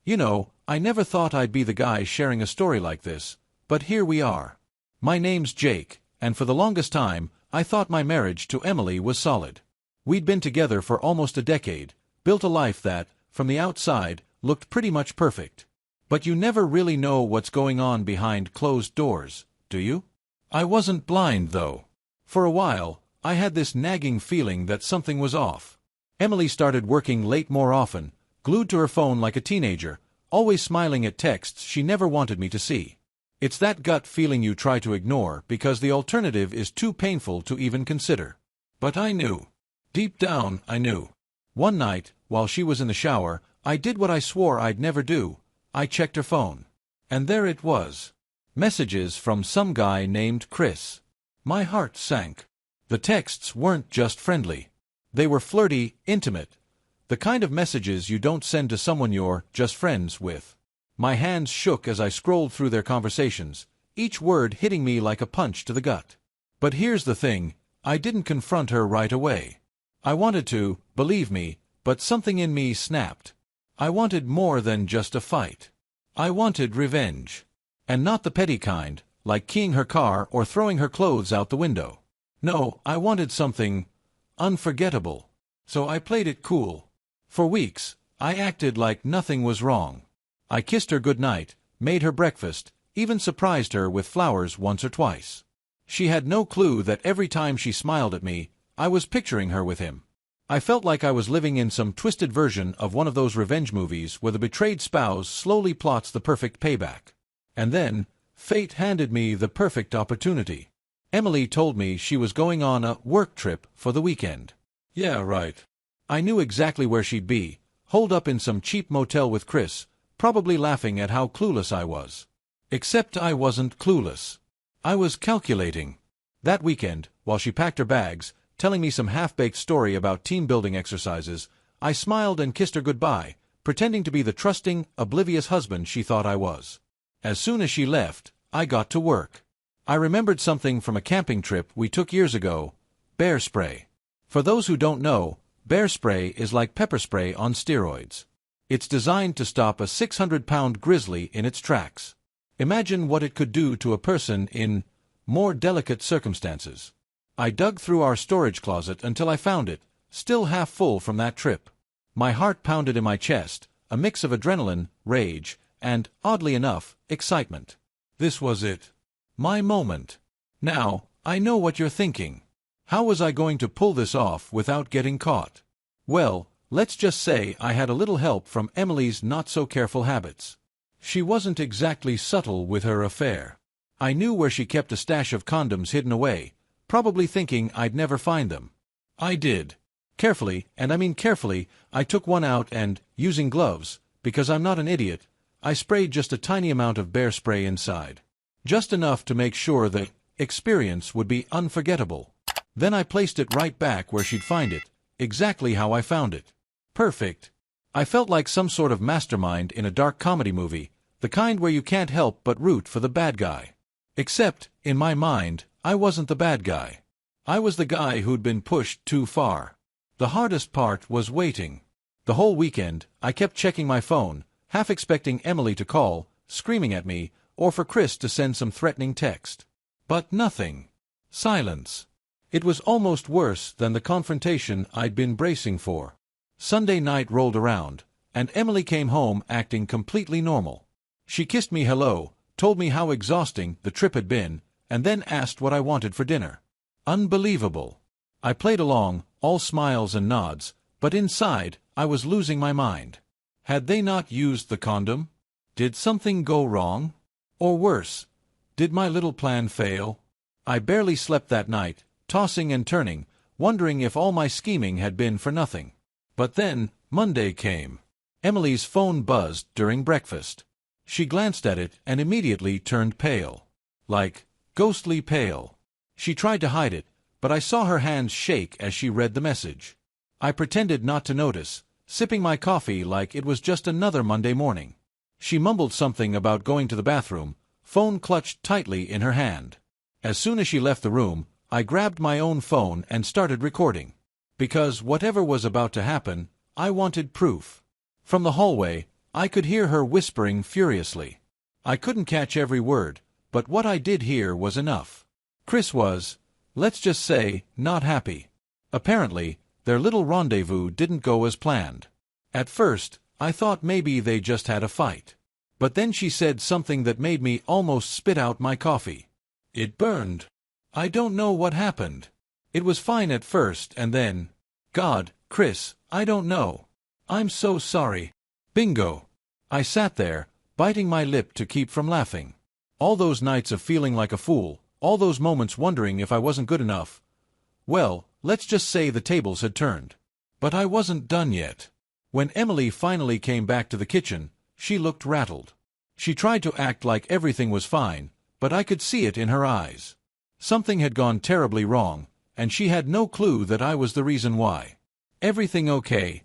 You know, I never thought I'd be the guy sharing a story like this, but here we are. My name's Jake, and for the longest time, I thought my marriage to Emily was solid. We'd been together for almost a decade, built a life that, from the outside, looked pretty much perfect. But you never really know what's going on behind closed doors, do you? I wasn't blind, though. For a while, I had this nagging feeling that something was off. Emily started working late more often, glued to her phone like a teenager, always smiling at texts she never wanted me to see. It's that gut feeling you try to ignore because the alternative is too painful to even consider. But I knew. Deep down, I knew. One night, while she was in the shower, I did what I swore I'd never do. I checked her phone. And there it was. Messages from some guy named Chris. My heart sank. The texts weren't just friendly. They were flirty, intimate. The kind of messages you don't send to someone you're just friends with. My hands shook as I scrolled through their conversations, each word hitting me like a punch to the gut. But here's the thing, I didn't confront her right away. I wanted to, believe me, but something in me snapped. I wanted more than just a fight. I wanted revenge. And not the petty kind, like keying her car or throwing her clothes out the window. No, I wanted something unforgettable. So I played it cool. For weeks, I acted like nothing was wrong. I kissed her goodnight, made her breakfast, even surprised her with flowers once or twice. She had no clue that every time she smiled at me, I was picturing her with him. I felt like I was living in some twisted version of one of those revenge movies where the betrayed spouse slowly plots the perfect payback. And then, fate handed me the perfect opportunity. Emily told me she was going on a work trip for the weekend. Yeah, right. I knew exactly where she'd be, holed up in some cheap motel with Chris, probably laughing at how clueless I was. Except I wasn't clueless. I was calculating. That weekend, while she packed her bags, telling me some half-baked story about team-building exercises, I smiled and kissed her goodbye, pretending to be the trusting, oblivious husband she thought I was. As soon as she left, I got to work. I remembered something from a camping trip we took years ago: bear spray. For those who don't know, bear spray is like pepper spray on steroids. It's designed to stop a 600-pound grizzly in its tracks. Imagine what it could do to a person in more delicate circumstances. I dug through our storage closet until I found it, still half full from that trip. My heart pounded in my chest, a mix of adrenaline, rage, and, oddly enough, excitement. This was it. My moment. Now, I know what you're thinking. How was I going to pull this off without getting caught? Well, let's just say I had a little help from Emily's not-so-careful habits. She wasn't exactly subtle with her affair. I knew where she kept a stash of condoms hidden away, probably thinking I'd never find them. I did. Carefully, and I mean carefully, I took one out and, using gloves, because I'm not an idiot, I sprayed just a tiny amount of bear spray inside. Just enough to make sure the experience would be unforgettable. Then I placed it right back where she'd find it, exactly how I found it. Perfect. I felt like some sort of mastermind in a dark comedy movie, the kind where you can't help but root for the bad guy. Except, in my mind, I wasn't the bad guy. I was the guy who'd been pushed too far. The hardest part was waiting. The whole weekend, I kept checking my phone, half expecting Emily to call, screaming at me, or for Chris to send some threatening text. But nothing. Silence. It was almost worse than the confrontation I'd been bracing for. Sunday night rolled around, and Emily came home acting completely normal. She kissed me hello, told me how exhausting the trip had been, and then asked what I wanted for dinner. Unbelievable. I played along, all smiles and nods, but inside, I was losing my mind. Had they not used the condom? Did something go wrong? Or worse, did my little plan fail? I barely slept that night, tossing and turning, wondering if all my scheming had been for nothing. But then, Monday came. Emily's phone buzzed during breakfast. She glanced at it and immediately turned pale. Like, ghostly pale. She tried to hide it, but I saw her hands shake as she read the message. I pretended not to notice, sipping my coffee like it was just another Monday morning. She mumbled something about going to the bathroom, phone clutched tightly in her hand. As soon as she left the room, I grabbed my own phone and started recording. Because whatever was about to happen, I wanted proof. From the hallway, I could hear her whispering furiously. I couldn't catch every word, but what I did hear was enough. Chris was, let's just say, not happy. Apparently, their little rendezvous didn't go as planned. At first, I thought maybe they just had a fight. But then she said something that made me almost spit out my coffee. It burned. I don't know what happened. It was fine at first and then... God, Chris, I don't know. I'm so sorry. Bingo. I sat there, biting my lip to keep from laughing. All those nights of feeling like a fool, all those moments wondering if I wasn't good enough. Well, let's just say the tables had turned. But I wasn't done yet. When Emily finally came back to the kitchen, she looked rattled. She tried to act like everything was fine, but I could see it in her eyes. Something had gone terribly wrong, and she had no clue that I was the reason why. Everything okay?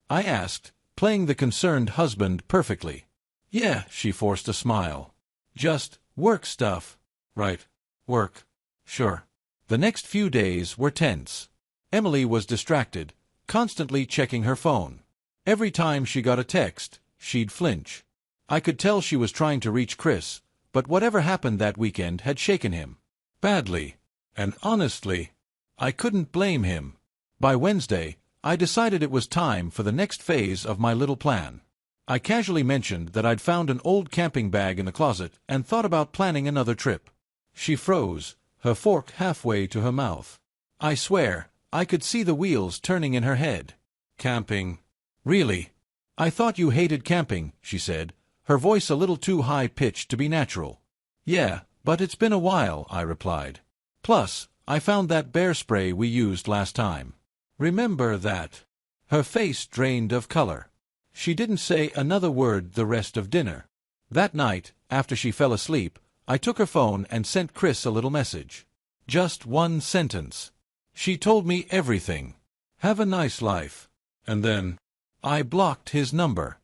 I asked, playing the concerned husband perfectly. Yeah, she forced a smile. Just work stuff. Right. Work. Sure. The next few days were tense. Emily was distracted, constantly checking her phone. Every time she got a text, she'd flinch. I could tell she was trying to reach Chris, but whatever happened that weekend had shaken him. Badly. And honestly, I couldn't blame him. By Wednesday, I decided it was time for the next phase of my little plan. I casually mentioned that I'd found an old camping bag in the closet and thought about planning another trip. She froze, her fork halfway to her mouth. I swear, I could see the wheels turning in her head. Camping? Really? I thought you hated camping, she said, her voice a little too high-pitched to be natural. Yeah, but it's been a while, I replied. Plus, I found that bear spray we used last time. Remember that? Her face drained of color. She didn't say another word the rest of dinner. That night, after she fell asleep, I took her phone and sent Chris a little message. Just one sentence. She told me everything. Have a nice life. And then... I blocked his number.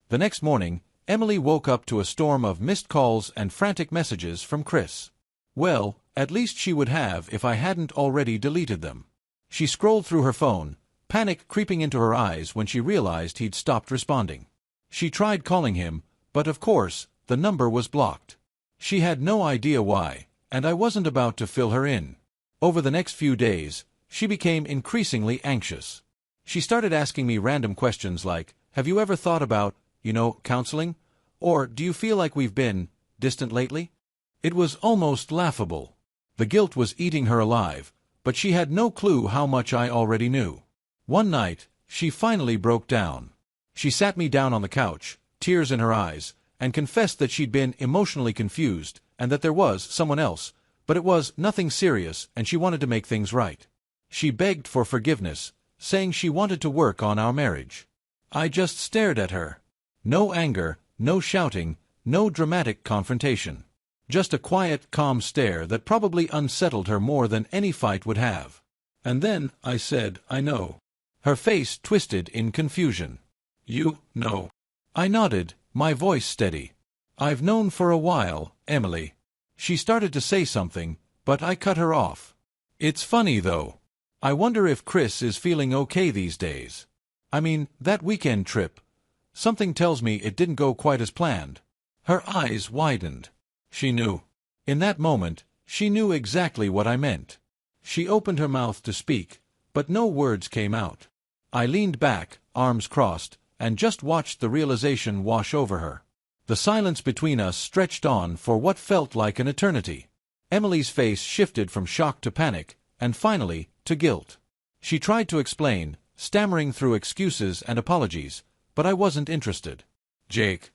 The next morning, Emily woke up to a storm of missed calls and frantic messages from Chris. Well, at least she would have if I hadn't already deleted them. She scrolled through her phone, panic creeping into her eyes when she realized he'd stopped responding. She tried calling him, but of course, the number was blocked. She had no idea why, and I wasn't about to fill her in. Over the next few days, she became increasingly anxious. She started asking me random questions like, have you ever thought about, counseling? Or do you feel like we've been distant lately? It was almost laughable. The guilt was eating her alive, but she had no clue how much I already knew. One night, she finally broke down. She sat me down on the couch, tears in her eyes, and confessed that she'd been emotionally confused and that there was someone else, but it was nothing serious and she wanted to make things right. She begged for forgiveness, saying she wanted to work on our marriage. I just stared at her. No anger, no shouting, no dramatic confrontation. Just a quiet, calm stare that probably unsettled her more than any fight would have. And then I said, I know. Her face twisted in confusion. You know. I nodded, my voice steady. I've known for a while, Emily. She started to say something, but I cut her off. It's funny though. I wonder if Chris is feeling okay these days. I mean, that weekend trip. Something tells me it didn't go quite as planned. Her eyes widened. She knew. In that moment, she knew exactly what I meant. She opened her mouth to speak, but no words came out. I leaned back, arms crossed, and just watched the realization wash over her. The silence between us stretched on for what felt like an eternity. Emily's face shifted from shock to panic, and finally, to guilt. She tried to explain, stammering through excuses and apologies, but I wasn't interested. Jake.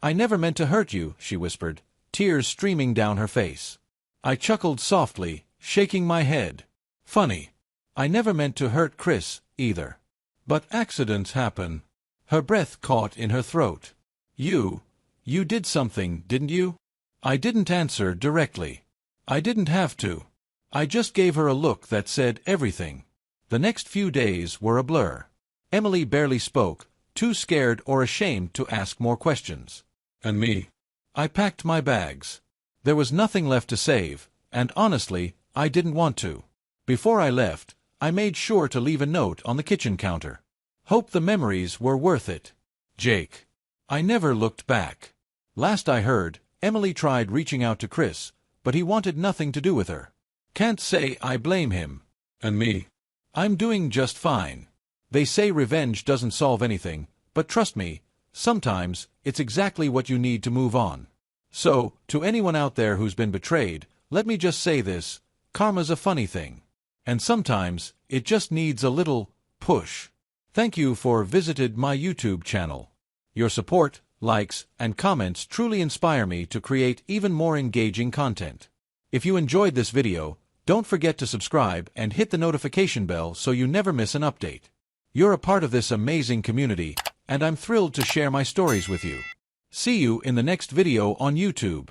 I never meant to hurt you, she whispered, tears streaming down her face. I chuckled softly, shaking my head. Funny. I never meant to hurt Chris, either. But accidents happen. Her breath caught in her throat. You did something, didn't you? I didn't answer directly. I didn't have to. I just gave her a look that said everything. The next few days were a blur. Emily barely spoke, too scared or ashamed to ask more questions. And me? I packed my bags. There was nothing left to save, and honestly, I didn't want to. Before I left, I made sure to leave a note on the kitchen counter. Hope the memories were worth it. Jake. I never looked back. Last I heard, Emily tried reaching out to Chris, but he wanted nothing to do with her. Can't say I blame him. And me? I'm doing just fine. They say revenge doesn't solve anything, but trust me, sometimes it's exactly what you need to move on. So, to anyone out there who's been betrayed, let me just say this: karma's a funny thing. And sometimes, it just needs a little push. Thank you for visited my YouTube channel. Your support, likes, and comments truly inspire me to create even more engaging content. If you enjoyed this video, don't forget to subscribe and hit the notification bell so you never miss an update. You're a part of this amazing community, and I'm thrilled to share my stories with you. See you in the next video on YouTube.